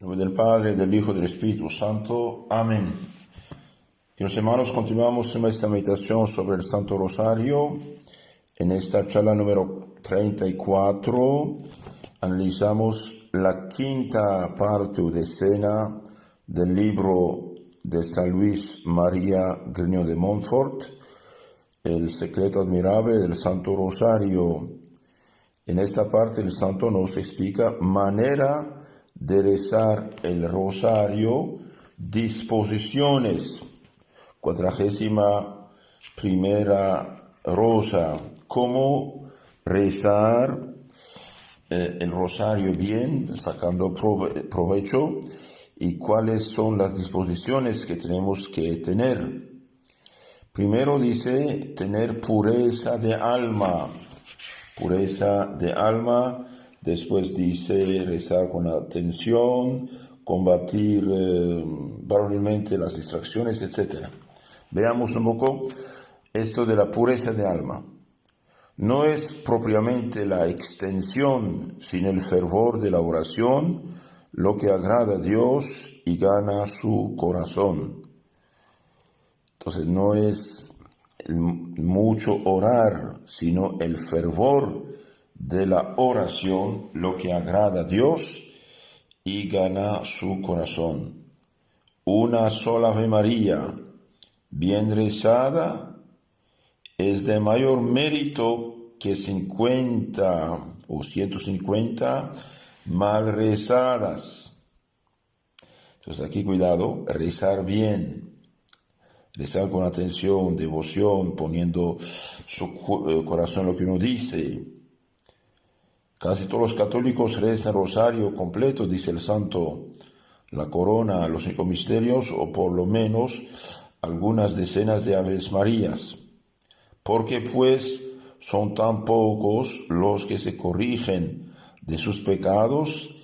En nombre del Padre, del Hijo y del Espíritu Santo. Amén. Queridos hermanos, continuamos en esta meditación sobre el Santo Rosario. En esta charla número 34 analizamos la quinta parte o decena del libro de San Luis María Grignion de Montfort, El secreto admirable del Santo Rosario. En esta parte el santo nos explica manera de rezar el rosario, disposiciones, 41ª rosa, cómo rezar el rosario bien, sacando provecho, y cuáles son las disposiciones que tenemos que tener. Primero dice tener pureza de alma. Después dice rezar con atención, combatir varonilmente las distracciones, etc. Veamos un poco esto de la pureza de alma. No es propiamente la extensión, sino el fervor de la oración, lo que agrada a Dios y gana su corazón. Entonces no es mucho orar, sino el fervor de la oración, lo que agrada a Dios y gana su corazón. Una sola Ave María, bien rezada, es de mayor mérito que 50 o 150 mal rezadas. Entonces aquí cuidado, rezar bien. Rezar con atención, devoción, poniendo su corazón en lo que uno dice. Casi todos los católicos rezan rosario completo, dice el santo, la corona, los 5 misterios, o por lo menos algunas decenas de Aves Marías. Porque pues son tan pocos los que se corrigen de sus pecados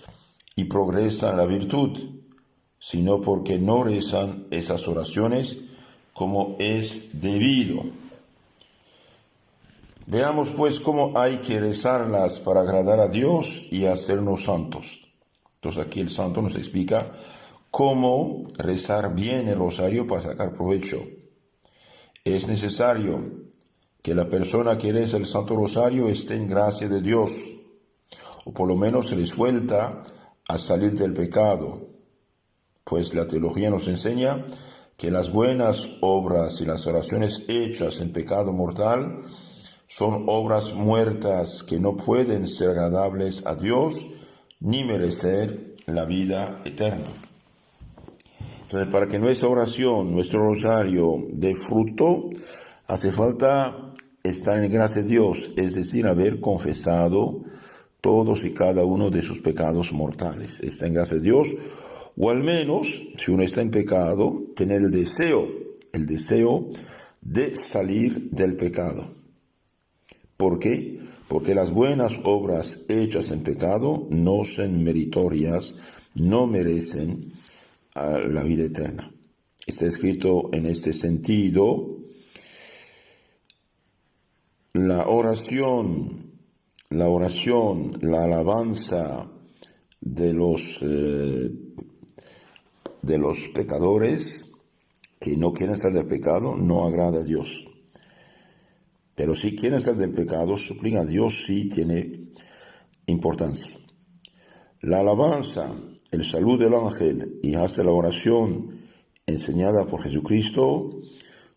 y progresan en la virtud, sino porque no rezan esas oraciones como es debido. Veamos pues cómo hay que rezarlas para agradar a Dios y hacernos santos. Entonces aquí el santo nos explica cómo rezar bien el rosario para sacar provecho. Es necesario que la persona que reza el Santo Rosario esté en gracia de Dios, o por lo menos se le suelta a salir del pecado, pues la teología nos enseña que las buenas obras y las oraciones hechas en pecado mortal son obras muertas que no pueden ser agradables a Dios ni merecer la vida eterna. Entonces, para que nuestra oración, nuestro rosario dé fruto, hace falta estar en gracia de Dios, es decir, haber confesado todos y cada uno de sus pecados mortales. Está en gracia de Dios, o al menos, si uno está en pecado, tener el deseo de salir del pecado. ¿Por qué? Porque las buenas obras hechas en pecado no son meritorias, no merecen la vida eterna. Está escrito en este sentido, la oración, la alabanza de los pecadores que no quieren salir del pecado no agrada a Dios. Pero si quieren salir del pecado, suplican a Dios, sí tiene importancia. La alabanza, el saludo del ángel y hasta la oración enseñada por Jesucristo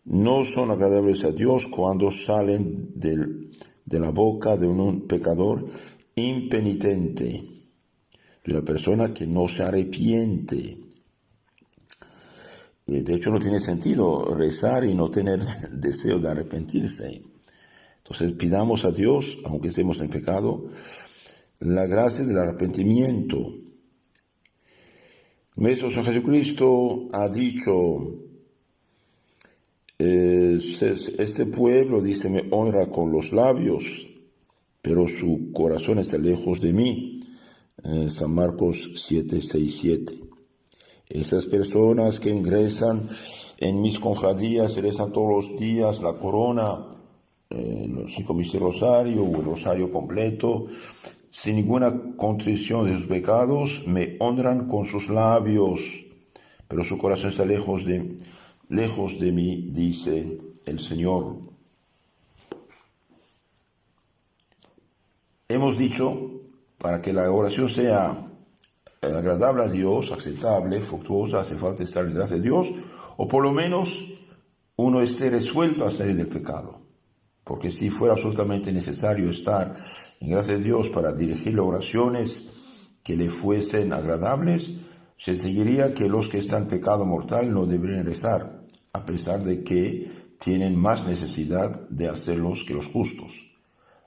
no son agradables a Dios cuando salen de la boca de un pecador impenitente, de una persona que no se arrepiente. De hecho, no tiene sentido rezar y no tener deseo de arrepentirse. Entonces, pidamos a Dios, aunque estemos en pecado, la gracia del arrepentimiento. Nuestro Señor Jesucristo ha dicho, este pueblo, dice, me honra con los labios, pero su corazón está lejos de mí. San Marcos 7:6-7. Esas personas que ingresan en mis cofradías, rezan todos los días la corona, los 5 misterios rosario o el rosario completo, sin ninguna contrición de sus pecados, me honran con sus labios, pero su corazón está lejos de mí, dice el Señor. Hemos dicho, para que la oración sea agradable a Dios, aceptable, fructuosa, hace falta estar en gracia de Dios, o por lo menos uno esté resuelto a salir del pecado. Porque si fuera absolutamente necesario estar en gracia de Dios para dirigir las oraciones que le fuesen agradables, se seguiría que los que están en pecado mortal no deberían rezar, a pesar de que tienen más necesidad de hacerlos que los justos,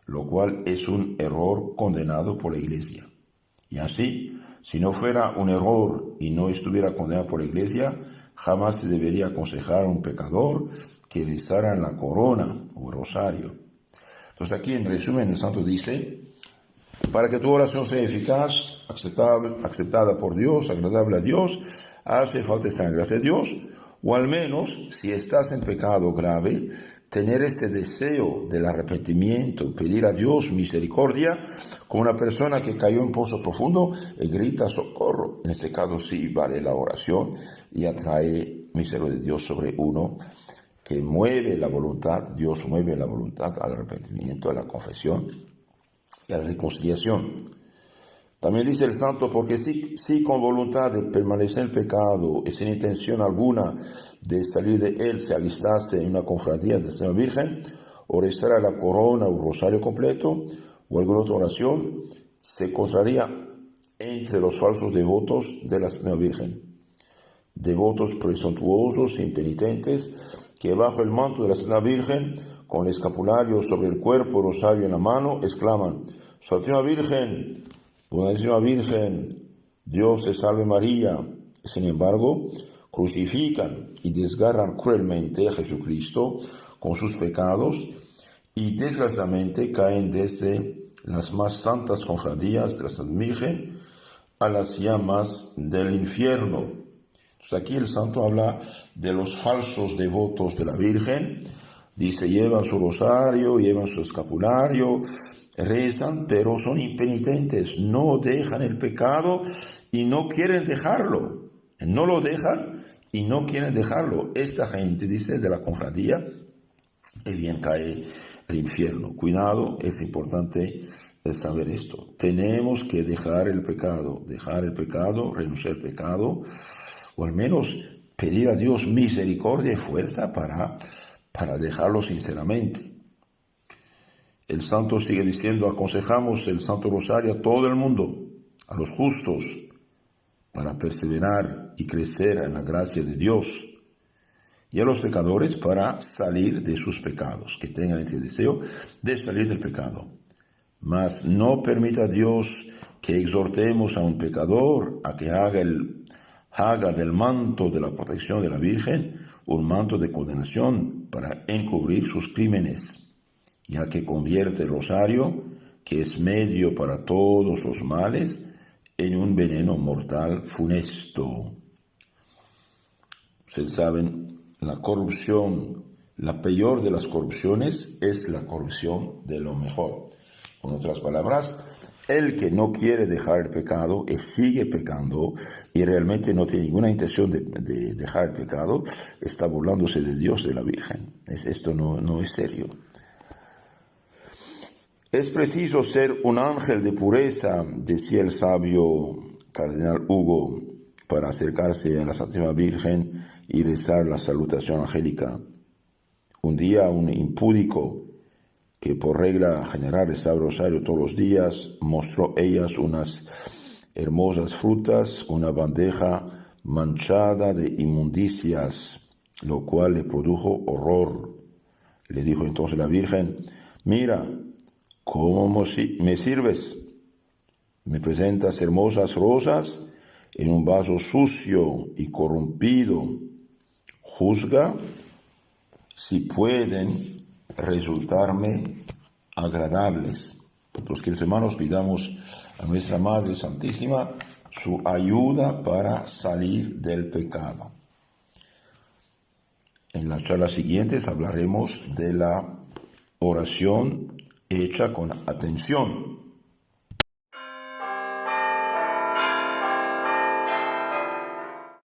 lo cual es un error condenado por la Iglesia. Y así, si no fuera un error y no estuviera condenado por la Iglesia, jamás se debería aconsejar a un pecador que rezara en la corona o rosario. Entonces aquí en resumen el santo dice, para que tu oración sea eficaz, aceptada por Dios, agradable a Dios, hace falta estar en gracia de Dios, o al menos, si estás en pecado grave, tener ese deseo del arrepentimiento, pedir a Dios misericordia, como una persona que cayó en pozo profundo y grita socorro. En este caso sí vale la oración y atrae misericordia de Dios sobre uno, que mueve la voluntad, Dios mueve la voluntad al arrepentimiento, a la confesión y a la reconciliación. También dice el santo, porque si con voluntad de permanecer en el pecado y sin intención alguna de salir de él se alistase en una cofradía de la Señora Virgen, o rezara la corona o rosario completo, o alguna otra oración, se encontraría entre los falsos devotos de la Señora Virgen. Devotos presuntuosos e impenitentes, que bajo el manto de la Señora Virgen, con el escapulario sobre el cuerpo, rosario en la mano, exclaman, Santísima Virgen, Buenísima Virgen, Dios te salve María. Sin embargo, crucifican y desgarran cruelmente a Jesucristo con sus pecados y desgraciadamente caen desde las más santas cofradías de la Santa Virgen a las llamas del infierno. Entonces aquí el santo habla de los falsos devotos de la Virgen. Dice, llevan su rosario, llevan su escapulario, rezan, pero son impenitentes, no dejan el pecado y no quieren dejarlo. No lo dejan y no quieren dejarlo. Esta gente, dice, de la cofradía, bien cae al infierno. Cuidado, es importante saber esto. Tenemos que dejar el pecado, renunciar al pecado, o al menos pedir a Dios misericordia y fuerza para dejarlo sinceramente. El santo sigue diciendo, aconsejamos el Santo Rosario a todo el mundo, a los justos, para perseverar y crecer en la gracia de Dios, y a los pecadores para salir de sus pecados, que tengan este deseo de salir del pecado. Mas no permita Dios que exhortemos a un pecador a que haga del manto de la protección de la Virgen un manto de condenación para encubrir sus crímenes, ya que convierte el rosario, que es medio para todos los males, en un veneno mortal funesto. Ustedes saben, la corrupción, la peor de las corrupciones es la corrupción de lo mejor. Con otras palabras, el que no quiere dejar el pecado y sigue pecando y realmente no tiene ninguna intención de dejar el pecado, está burlándose de Dios, de la Virgen. Esto no es serio. Es preciso ser un ángel de pureza, decía el sabio cardenal Hugo, para acercarse a la Santísima Virgen y rezar la salutación angélica. Un día un impúdico, que por regla general rezaba el rosario todos los días, mostró ellas unas hermosas frutas, una bandeja manchada de inmundicias, lo cual le produjo horror. Le dijo entonces la Virgen, mira, ¿cómo me sirves? Me presentas hermosas rosas en un vaso sucio y corrompido. Juzga si pueden resultarme agradables. Entonces, queridos hermanos, pidamos a nuestra Madre Santísima su ayuda para salir del pecado. En las charlas siguientes hablaremos de la oración hecha con atención.